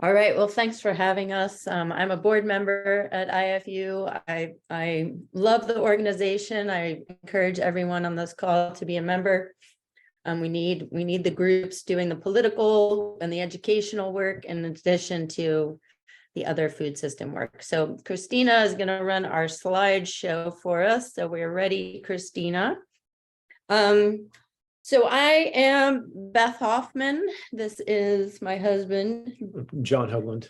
All right, well, thanks for having us. I'm a board member at IFU. I love the organization. I encourage everyone on this call to be a member. We need the groups doing the political and the educational work in addition to the other food system work. So Christina is going to run our slideshow for us. So we're ready, Christina. So I am Beth Hoffman. This is my husband, John Hogeland.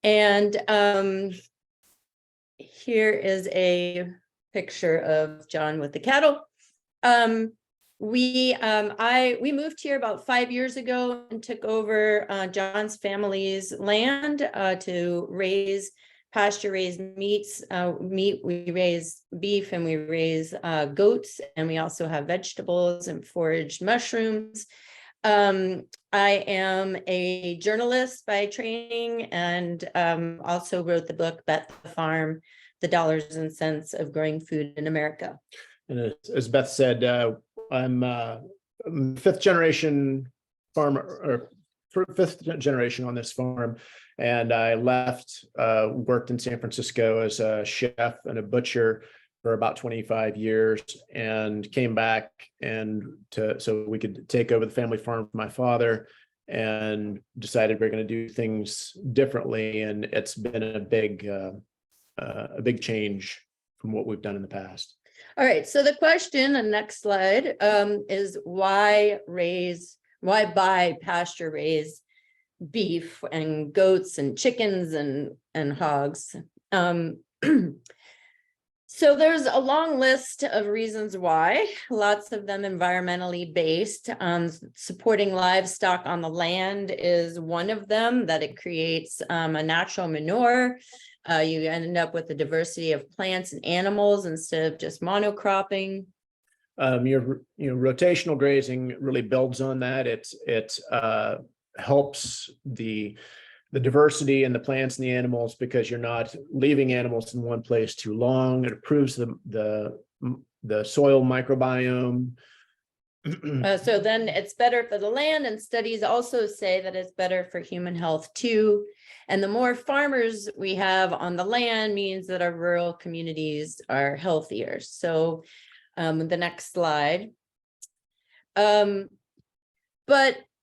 And here is a picture of John with the cattle. We moved here about 5 years ago and took over John's family's land to raise pasture-raised meats. We raise beef and we raise goats, and we also have vegetables and foraged mushrooms. I am a journalist by training, and also wrote the book Beth the Farm: The Dollars and Cents of Growing Food in America. And as Beth said, I'm fifth generation farmer, or fifth generation on this farm. And I left, worked in San Francisco as a chef and a butcher for about 25 years, and came back so we could take over the family farm from my father, and decided we're going to do things differently. And it's been a big change from what we've done in the past. All right, so the question, the next slide, is why buy pasture-raised beef and goats and chickens and hogs? So there's a long list of reasons why, lots of them environmentally based. Supporting livestock on the land is one of them, that it creates a natural manure. You end up with a diversity of plants and animals instead of just monocropping. Your rotational grazing really builds on that. It helps the diversity in the plants and the animals, because you're not leaving animals in one place too long. It improves the soil microbiome. So then it's better for the land, and studies also say that it's better for human health too. And the more farmers we have on the land means that our rural communities are healthier. So the next slide. But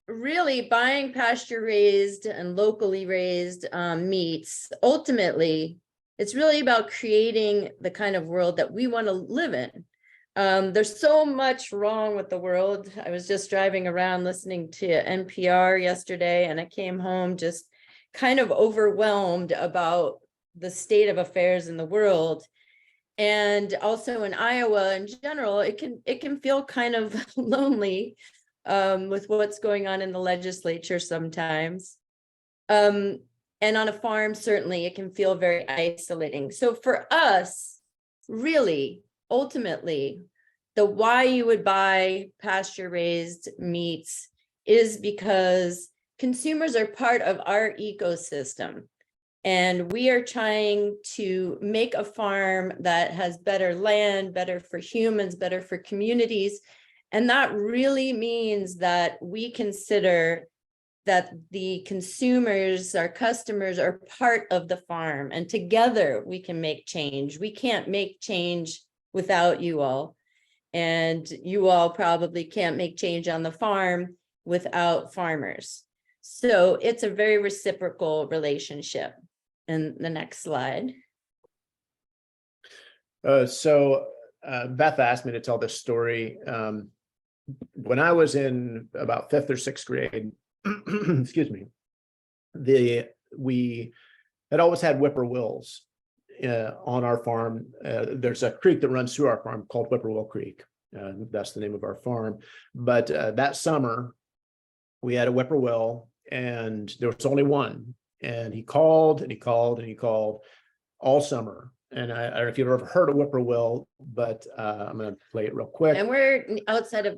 really, buying pasture-raised and locally raised meats, ultimately, it's really about creating the kind of world that we want to live in. There's so much wrong with the world. I was just driving around listening to NPR yesterday, and I came home just kind of overwhelmed about the state of affairs in the world. And also in Iowa in general, it can feel kind of lonely with what's going on in the legislature sometimes. And on a farm, certainly it can feel very isolating. So for us, really, ultimately, the why you would buy pasture-raised meats is because consumers are part of our ecosystem. And we are trying to make a farm that has better land, better for humans, better for communities. And that really means that we consider that the consumers, our customers, are part of the farm, and together we can make change. We can't make change without you all. And you all probably can't make change on the farm without farmers. So it's a very reciprocal relationship. And the next slide. Beth asked me to tell this story. When I was in about 5th or 6th grade, excuse me, we had always had whippoorwills on our farm. There's a creek that runs through our farm called Whippoorwill Creek. That's the name of our farm. But that summer, we had a whippoorwill, and there was only one. And he called and he called and he called all summer. And I don't know if you've ever heard of whippoorwill, but I'm going to play it real quick. And we're outside of.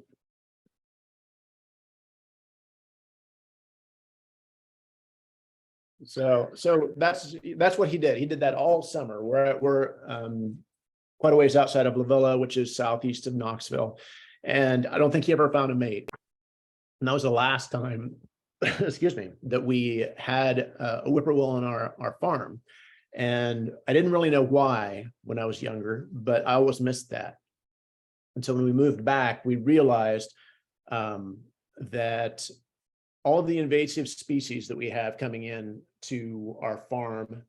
So that's what he did. He did that all summer. We're quite a ways outside of La Villa, which is southeast of Knoxville. And I don't think he ever found a mate. And that was the last time excuse me, that we had a whippoorwill on our farm. And I didn't really know why when I was younger, but I always missed that. And so when we moved back, we realized that all of the invasive species that we have coming in to our farm,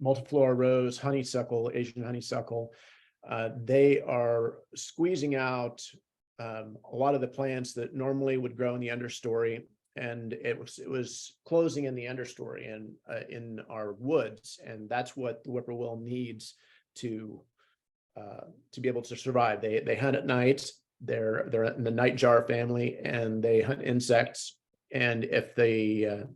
multiflora rose, honeysuckle, Asian honeysuckle, they are squeezing out a lot of the plants that normally would grow in the understory, and it was closing in the understory and in our woods, and that's what the whippoorwill needs to be able to survive. They hunt at night. They're in the nightjar family, and they hunt insects. And if the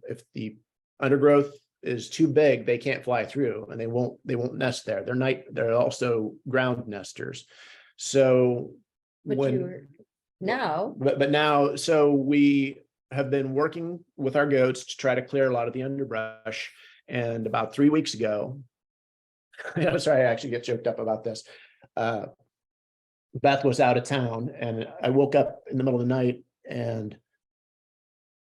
undergrowth is too big, they can't fly through, and they won't nest there. They're also ground nesters. So now, so we have been working with our goats to try to clear a lot of the underbrush. And about 3 weeks ago, I'm sorry, I actually get choked up about this. Beth was out of town, and I woke up in the middle of the night, and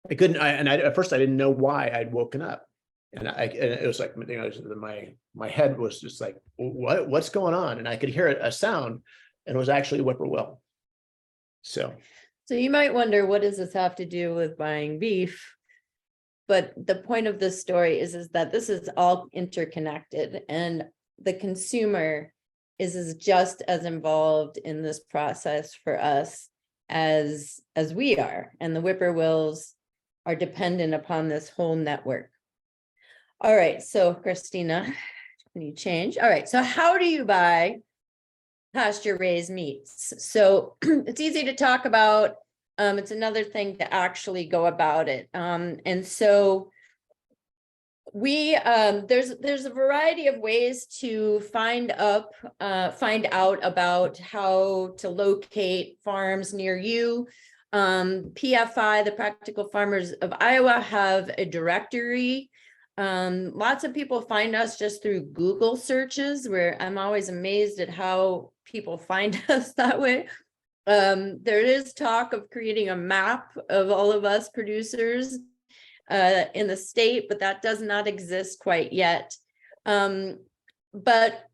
I couldn't. At first I didn't know why I'd woken up, and it was like, you know, my head was just like, what's going on? And I could hear a sound, and it was actually a whippoorwill. So you might wonder, what does this have to do with buying beef? But the point of this story is that this is all interconnected, and the consumer is just as involved in this process for us as we are, and the whippoorwills are dependent upon this whole network. All right, so Christina, can you change? All right, so how do you buy pasture-raised meats? So it's easy to talk about. It's another thing to actually go about it. And so we there's a variety of ways to find out about how to locate farms near you. PFI, the Practical Farmers of Iowa, have a directory. Lots of people find us just through Google searches, where I'm always amazed at how people find us that way. There is talk of creating a map of all of us producers in the state, but that does not exist quite yet. But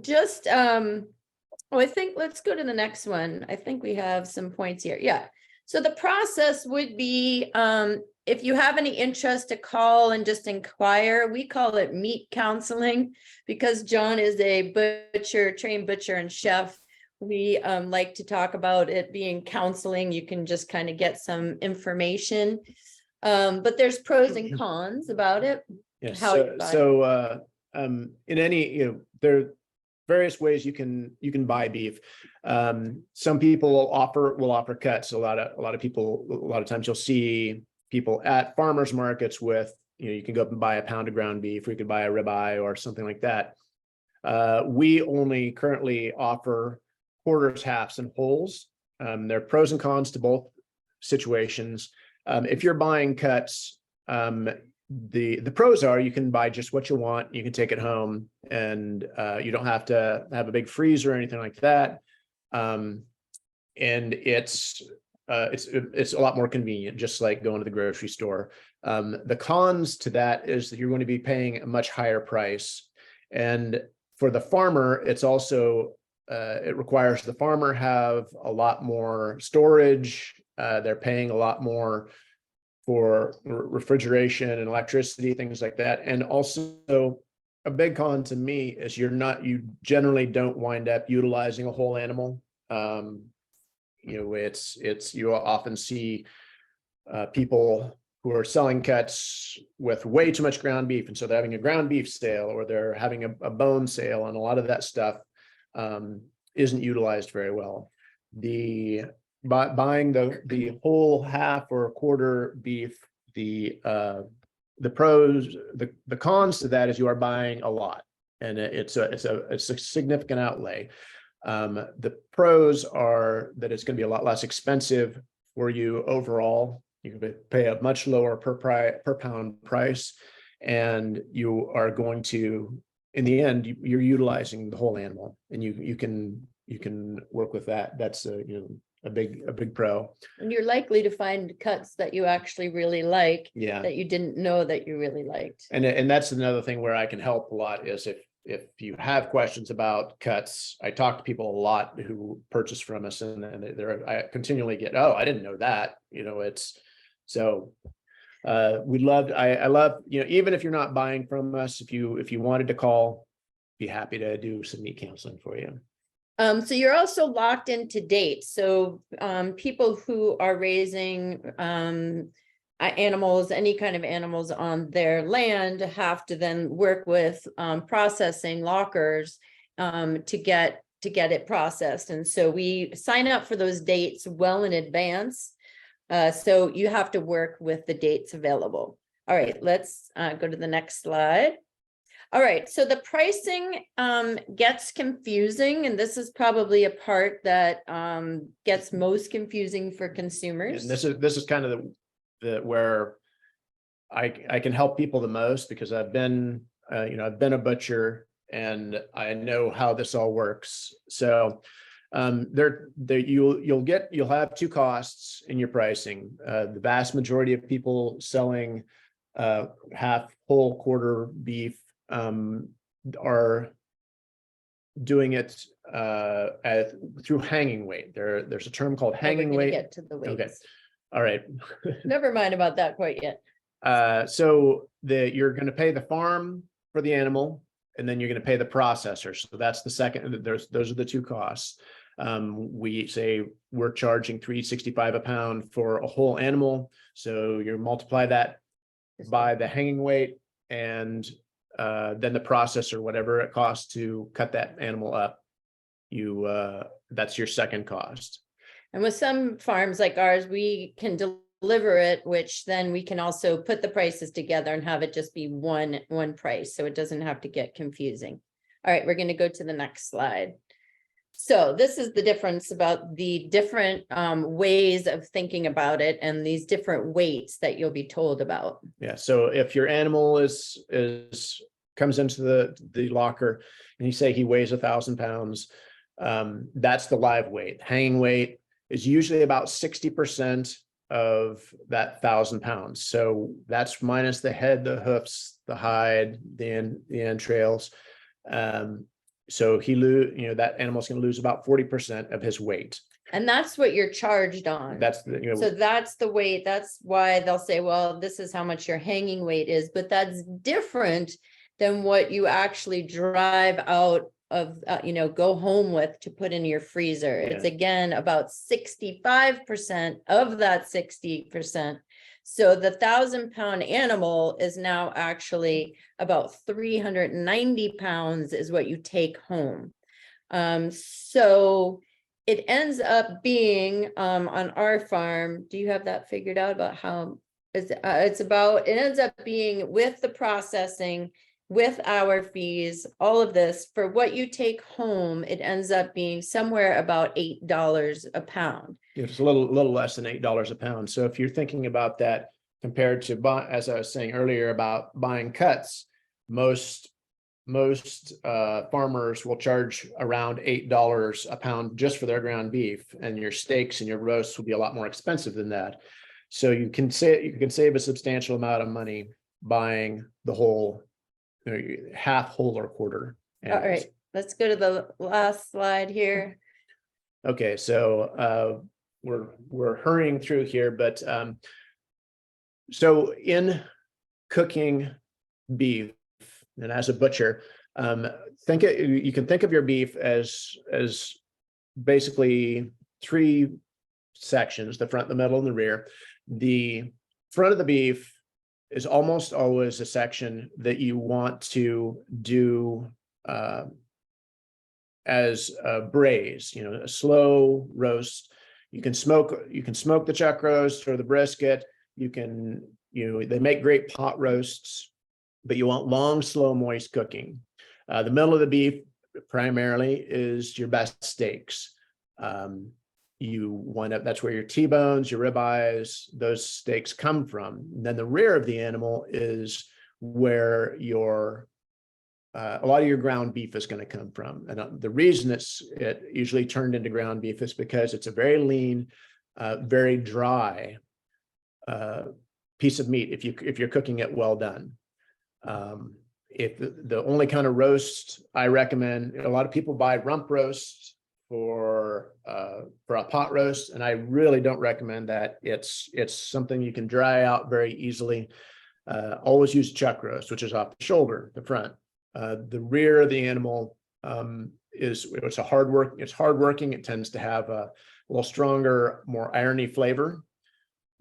just, I think let's go to the next one. I think we have some points here. Yeah. So the process would be, if you have any interest, to call and just inquire. We call it meat counseling because John is a butcher, trained butcher and chef. We like to talk about it being counseling. You can just kind of get some information. But there's pros and cons about it. yes, in any, you know, there are various ways you can buy beef. Some people will offer cuts. A lot of people, a lot of times you'll see people at farmers markets with, you know, you can go up and buy a pound of ground beef, or you could buy a ribeye or something like that. We only currently offer quarters, halves, and wholes. There are pros and cons to both situations. If you're buying cuts, the pros are you can buy just what you want. You can take it home, and you don't have to have a big freezer or anything like that. And it's a lot more convenient, just like going to the grocery store. The cons to that is that you're going to be paying a much higher price, and for the farmer, it's also it requires the farmer have a lot more storage. They're paying a lot more for refrigeration and electricity, things like that. And also a big con to me is you generally don't wind up utilizing a whole animal. You know, you often see people who are selling cuts with way too much ground beef. And so they're having a ground beef sale, or they're having a bone sale, and a lot of that stuff isn't utilized very well. Buying the whole half or quarter beef, the pros, the cons to that is you are buying a lot, and it's a significant outlay. The pros are that it's going to be a lot less expensive for you overall. You can pay a much lower per pound price, and you are going to, in the end, you're utilizing the whole animal, and you can work with that. That's you know, a big pro. And you're likely to find cuts that you actually really like, Yeah. that you didn't know that you really liked. And that's another thing where I can help a lot is if you have questions about cuts. I talk to people a lot who purchase from us, and I continually get, oh, I didn't know that. It's so we loved. I love, even if you're not buying from us, if you wanted to call, be happy to do some meat counseling for you. So you're also locked into dates. So people who are raising animals, any kind of animals on their land, have to then work with processing lockers to get it processed. And so we sign up for those dates well in advance. So you have to work with the dates available. All right, let's go to the next slide. All right, so the pricing gets confusing, and this is probably a part that gets most confusing for consumers. And this is kind of the where I can help people the most, because I've been a butcher and I know how this all works. So you'll have two costs in your pricing. The vast majority of people selling half, whole, quarter beef are doing it through hanging weight. There's a term called hanging weight. Get to the weights. Okay. All right. Never mind about that quite yet. So you're going to pay the farm for the animal, and then you're going to pay the processor. So that's the second. Those are the two costs. We say we're charging $3.65 a pound for a whole animal. So you multiply that by the hanging weight, and then the processor, whatever it costs to cut that animal up, that's your second cost. And with some farms like ours, we can deliver it, which then we can also put the prices together and have it just be one price, so it doesn't have to get confusing. All right, we're going to go to the next slide. So this is the difference about the different ways of thinking about it and these different weights that you'll be told about. Yeah. So if your animal comes into the locker and you say he weighs 1,000 pounds, that's the live weight. Hanging weight is usually about 60% of that 1,000 pounds. So that's minus the head, the hoofs, the hide, the entrails. So that animal's going to lose about 40% of his weight. And that's what you're charged on. So that's the weight. That's why they'll say, well, this is how much your hanging weight is, but that's different than what you actually drive out of, go home with to put in your freezer. Yeah. It's again about 65% of that 60%. So the 1,000-pound animal is now actually about 390 pounds is what you take home. So it ends up being on our farm. Do you have that figured out about how it ends up being with the processing, with our fees, all of this, for what you take home, it ends up being somewhere about $8 a pound. It's a little less than $8 a pound. So if you're thinking about that compared to, as I was saying earlier about buying cuts, most farmers will charge around $8 a pound just for their ground beef, and your steaks and your roasts will be a lot more expensive than that. So you can save a substantial amount of money buying the whole, half, whole, or quarter animals. All right, let's go to the last slide here. Okay, so we're hurrying through here, but so in cooking beef, and as a butcher, you can think of your beef as basically three sections: the front, the middle, and the rear. The front of the beef is almost always a section that you want to do as a braise, a slow roast. You can smoke the chuck roast or the brisket. They make great pot roasts, but you want long, slow, moist cooking. The middle of the beef primarily is your best steaks. That's where your T-bones, your ribeyes, those steaks come from. And then the rear of the animal is where your a lot of your ground beef is going to come from. And the reason it usually turned into ground beef is because it's a very lean, very dry piece of meat if you're cooking it well done. If the only kind of roast I recommend, a lot of people buy rump roast for a pot roast, and I really don't recommend that. It's something you can dry out very easily. Always use chuck roast, which is off the shoulder, the front. The rear of the animal it's hardworking. It tends to have a little stronger, more irony flavor,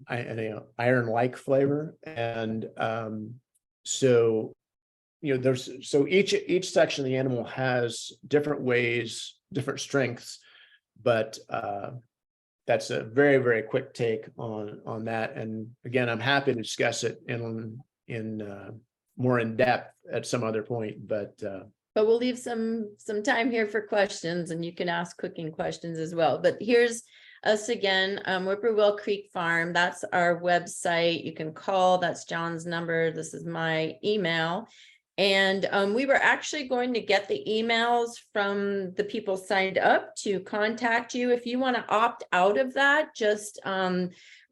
iron-like flavor, and so each section of the animal has different ways, different strengths, but that's a very, very quick take on that. And again, I'm happy to discuss it in more in depth at some other point, but we'll leave some time here for questions, and you can ask cooking questions as well. But here's us again, Whippoorwill Creek Farm. That's our website. You can call. That's John's number. This is my email. And we were actually going to get the emails from the people signed up to contact you. If you want to opt out of that, just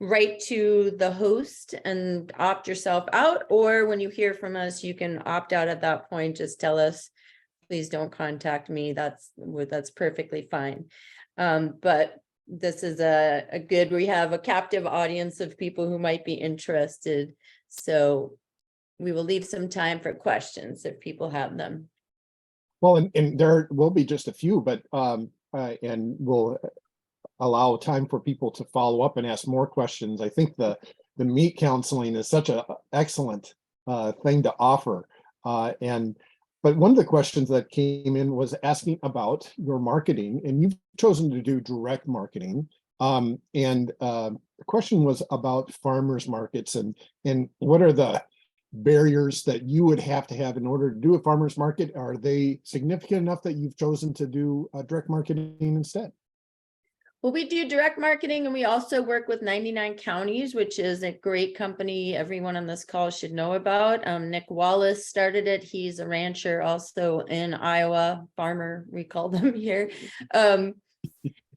write to the host and opt yourself out. Or when you hear from us, you can opt out at that point. Just tell us, please don't contact me. That's perfectly fine. But this is a good, we have a captive audience of people who might be interested. So we will leave some time for questions if people have them. Well, and there will be just a few, but and we'll allow time for people to follow up and ask more questions. I think the meat counseling is such an excellent thing to offer. But one of the questions that came in was asking about your marketing, and you've chosen to do direct marketing. The question was about farmers markets and what are the barriers that you would have to have in order to do a farmer's market? Are they significant enough that you've chosen to do direct marketing instead? Well, we do direct marketing, and we also work with 99 Counties, which is a great company everyone on this call should know about. Nick Wallace started it. He's a rancher also in Iowa, farmer, we call them here.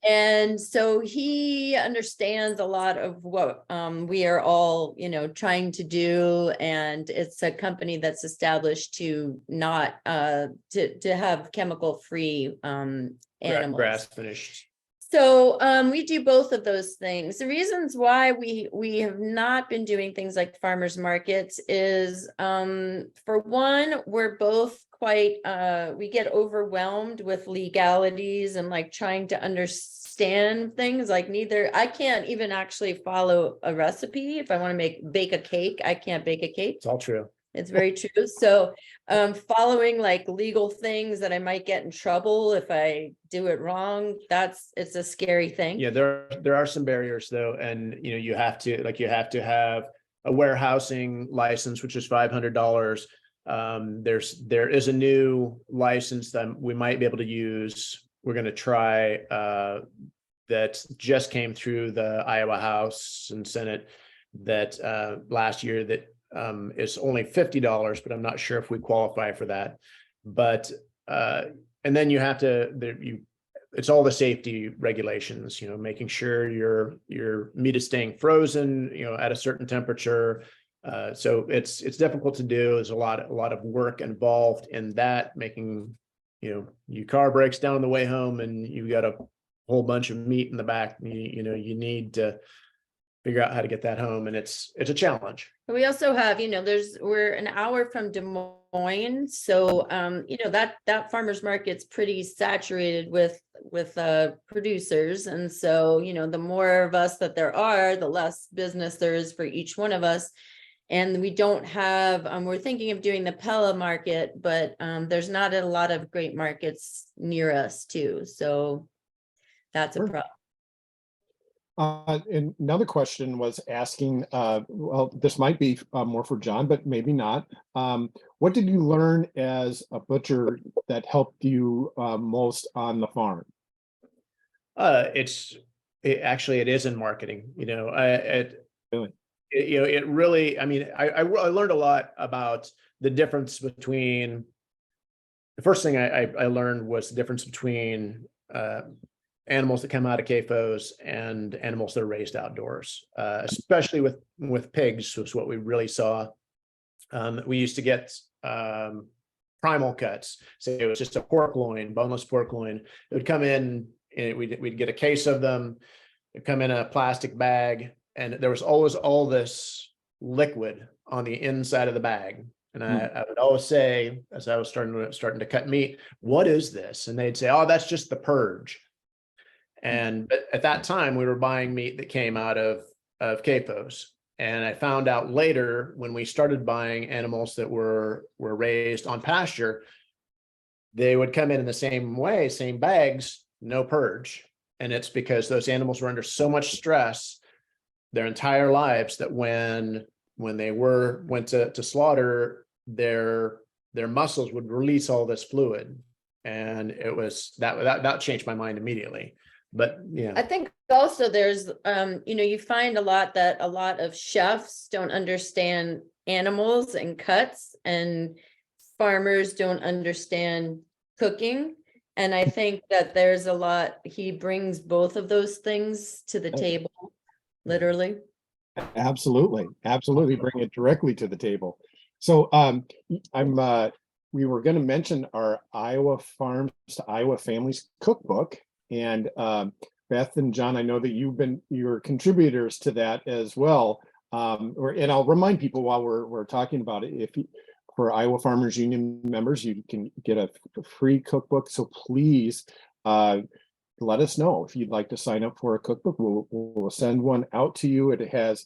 And so he understands a lot of what we are all, trying to do. And it's a company that's established to not to have chemical-free animals. grass finished. So we do both of those things. The reasons why we have not been doing things like farmers markets is for one, we're both quite we get overwhelmed with legalities and like trying to understand things. Like I can't even actually follow a recipe. If I want to bake a cake, I can't bake a cake. It's all true. It's very true. So following like legal things that I might get in trouble if I do it wrong, it's a scary thing. Yeah, there are some barriers though. And you have to have a warehousing license, which is $500. There is a new license that we might be able to use. We're going to try that just came through the Iowa House and Senate that last year that is only $50, but I'm not sure if we qualify for that. But and then you have to it's all the safety regulations, making sure your meat is staying frozen, at a certain temperature. So it's difficult to do. There's a lot of work involved in that, making, your car breaks down on the way home and you've got a whole bunch of meat in the back. You need to figure out how to get that home, and it's a challenge. We also have, we're an hour from Des Moines, so that farmers market's pretty saturated with producers, and so the more of us that there are, the less business there is for each one of us. And we don't have, we're thinking of doing the Pella market, but there's not a lot of great markets near us too, so that's a problem. And another question was asking, well, this might be more for John, but maybe not. What did you learn as a butcher that helped you most on the farm? It is in marketing. It really, I learned a lot about the difference between the first thing I learned was the difference between animals that come out of CAFOs and animals that are raised outdoors, especially with pigs was what we really saw. We used to get primal cuts. So it was just a pork loin, boneless pork loin. It would come in, and we'd get a case of them. It'd come in a plastic bag, and there was always all this liquid on the inside of the bag. And I would always say, as I was starting to cut meat, what is this? And they'd say, oh, that's just the purge. And at that time, we were buying meat that came out of CAFOs. And I found out later, when we started buying animals that were raised on pasture, they would come in the same way, same bags, no purge. And it's because those animals were under so much stress their entire lives that when they went to slaughter, their muscles would release all this fluid. And it was that changed my mind immediately. But yeah, I think also there's, you find a lot of chefs don't understand animals and cuts, and farmers don't understand cooking. And I think that there's a lot, he brings both of those things to the table, literally. Absolutely. Bring it directly to the table. So we were going to mention our Iowa Farms to Iowa Families cookbook. And Beth and John, I know that you're contributors to that as well. And I'll remind people while we're talking about it, for Iowa Farmers Union members, you can get a free cookbook. So please let us know if you'd like to sign up for a cookbook. We'll send one out to you. It has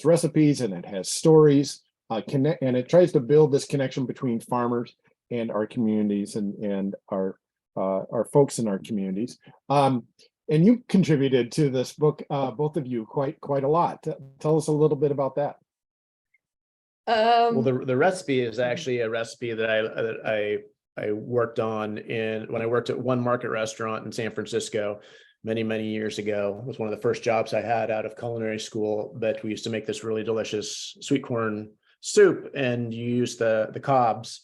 recipes and it has stories. And it tries to build this connection between farmers and our communities and our folks in our communities. And you contributed to this book, both of you, quite a lot. Tell us a little bit about that. Well, the recipe is actually a recipe that I worked on when I worked at One Market Restaurant in San Francisco many years ago. It was one of the first jobs I had out of culinary school. But we used to make this really delicious sweet corn soup, and you use the cobs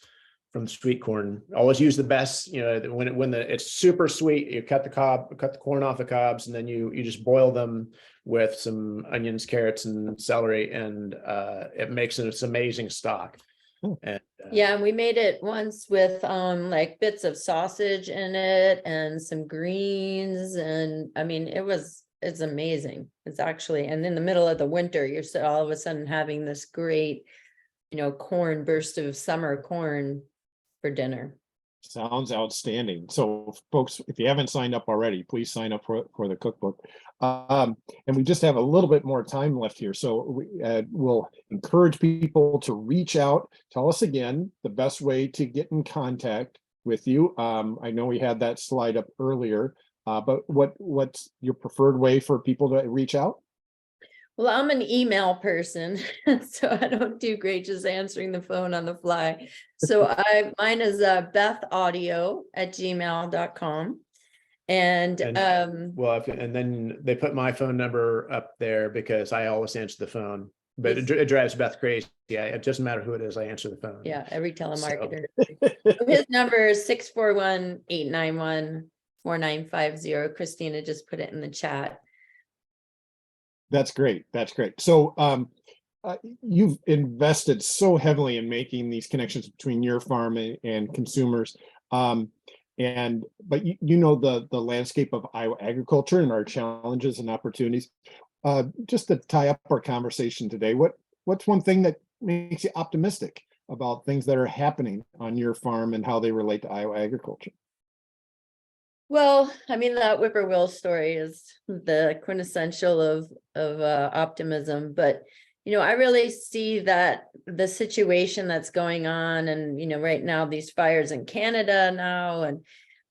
from the sweet corn. Always use the best, when it's super sweet, you cut the corn off the cobs, and then you just boil them with some onions, carrots, and celery, and it makes this amazing stock. And yeah, and we made it once with like bits of sausage in it and some greens, and I mean it's amazing. It's actually, and in the middle of the winter, you're all of a sudden having this great, corn burst of summer corn for dinner. Sounds outstanding. So folks, if you haven't signed up already, please sign up for the cookbook. And we just have a little bit more time left here. So we'll encourage people to reach out. Tell us again the best way to get in contact with you. I know we had that slide up earlier, but what's your preferred way for people to reach out? Well, I'm an email person, so I don't do great just answering the phone on the fly. So mine is bethaudio@gmail.com. And then they put my phone number up there because I always answer the phone. But it drives Beth crazy. Yeah, it doesn't matter who it is, I answer the phone. Yeah, every telemarketer. So his number is 641-891-4950. Christina just put it in the chat. That's great. So you've invested so heavily in making these connections between your farm and consumers. But you know the landscape of Iowa agriculture and our challenges and opportunities. Just to tie up our conversation today, what's one thing that makes you optimistic about things that are happening on your farm and how they relate to Iowa agriculture? Well, I mean, that Whippoorwill story is the quintessential of optimism, but I really see that the situation that's going on, and right now these fires in Canada now,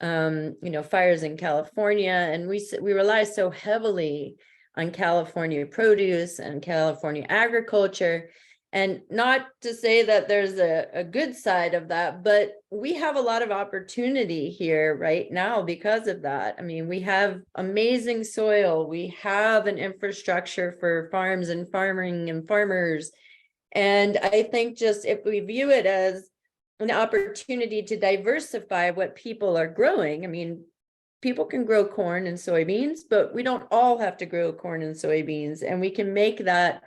and fires in California, and we rely so heavily on California produce and California agriculture. And not to say that there's a good side of that, but we have a lot of opportunity here right now because of that. I mean, we have amazing soil. We have an infrastructure for farms and farming and farmers. And I think just if we view it as an opportunity to diversify what people are growing. I mean, people can grow corn and soybeans, but we don't all have to grow corn and soybeans. And we can make that,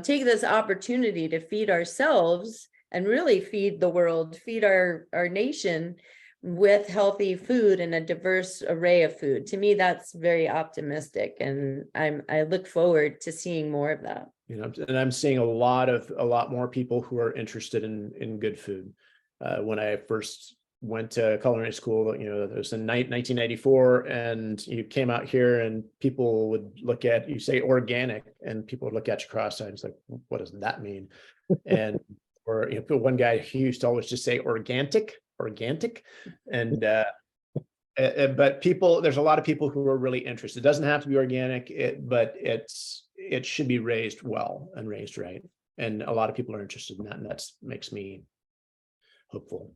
take this opportunity to feed ourselves and really feed the world, feed our nation with healthy food and a diverse array of food. To me, that's very optimistic. And I look forward to seeing more of that. You know, and I'm seeing a lot more people who are interested in good food. When I first went to culinary school, you know, it was in 1994, and you came out here and people would look at you, say organic, and people would look at you cross-eyed. It's like, what does that mean? And or, you know, one guy, he used to always just say organic. And but people, there's a lot of people who are really interested. It doesn't have to be organic, but it should be raised well and raised right. And a lot of people are interested in that, and that makes me hopeful.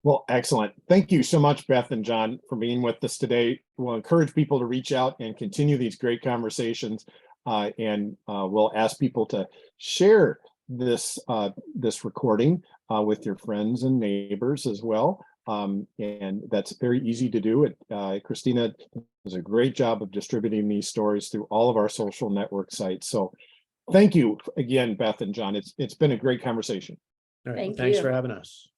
Well, excellent. Thank you so much, Beth and John, for being with us today. We'll encourage people to reach out and continue these great conversations. And we'll ask people to share this recording with your friends and neighbors as well. And that's very easy to do. Christina does a great job of distributing these stories through all of our social network sites. So thank you again, Beth and John. It's been a great conversation. All right, Thank thanks you. for having us.